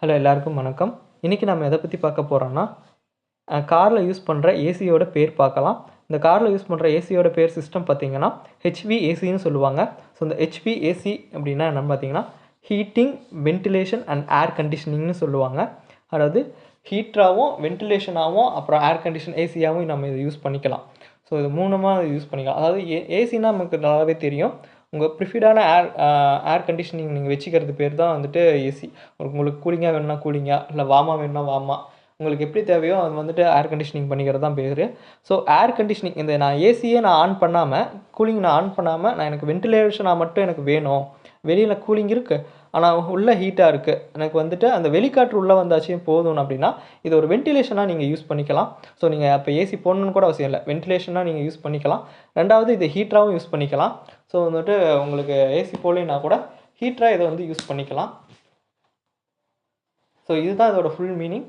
Hello எல்லாருக்கும் வணக்கம். இன்றைக்கி நம்ம எதை பற்றி பார்க்க போகிறோன்னா காரில் யூஸ் பண்ணுற ஏசியோட பேர் பார்க்கலாம். இந்த காரில் யூஸ் பண்ணுற ஏசியோட பேர் சிஸ்டம் பார்த்திங்கன்னா ஹெச்விஏசின்னு சொல்லுவாங்க. ஸோ இந்த ஹெச்விஏசி அப்படின்னா என்னென்னு பார்த்தீங்கன்னா ஹீட்டிங், வென்டிலேஷன் அண்ட் ஏர் கண்டிஷனிங்னு சொல்லுவாங்க. அதாவது ஹீட்டராகவும் வென்டிலேஷனாகவும் அப்புறம் ஏர் கண்டிஷன் ஏசியாகவும் நம்ம இதை யூஸ் பண்ணிக்கலாம். ஸோ இது மூணுமாக யூஸ் பண்ணிக்கலாம். அதாவது ஏசினா நமக்கு நல்லாவே தெரியும். உங்கள் ப்ரிஃபர்டான ஏர் கண்டிஷனிங் நீங்கள் வச்சுக்கிறது பேர் தான் வந்துட்டு ஏசி. உங்களுக்கு கூலிங்காக வேணும்னா கூலிங்காக, இல்லை வார்மாக வேணும்னா வார்மாக, உங்களுக்கு எப்படி தேவையோ அது வந்துட்டு ஏர் கண்டிஷனிங் பண்ணிக்கிறது தான் பேர். ஸோ ஏர் கண்டிஷனிங் இந்த நான் ஏசியே நான் ஆன் பண்ணாமல், கூலிங் நான் ஆன் பண்ணாமல், நான் எனக்கு வென்டிலேஷனாக மட்டும் எனக்கு வேணும், வெளியில் கூலிங் இருக்குது ஆனால் உள்ளே ஹீட்டாக இருக்குது, எனக்கு வந்துட்டு அந்த வெளிக்காற்று உள்ளே வந்தாச்சும் போதும் அப்படின்னா இது ஒரு வென்டிலேஷனாக நீங்கள் யூஸ் பண்ணிக்கலாம். ஸோ நீங்கள் அப்போ ஏசி போடணுன்னு கூட அவசியம் இல்லை, வென்டிலேஷனாக நீங்கள் யூஸ் பண்ணிக்கலாம். ரெண்டாவது இது ஹீட்டராகவும் யூஸ் பண்ணிக்கலாம். ஸோ வந்துட்டு உங்களுக்கு ஏசி போடலைன்னா கூட ஹீட்டராக இதை வந்து யூஸ் பண்ணிக்கலாம். ஸோ இதுதான் இதோட ஃபுல் மீனிங்.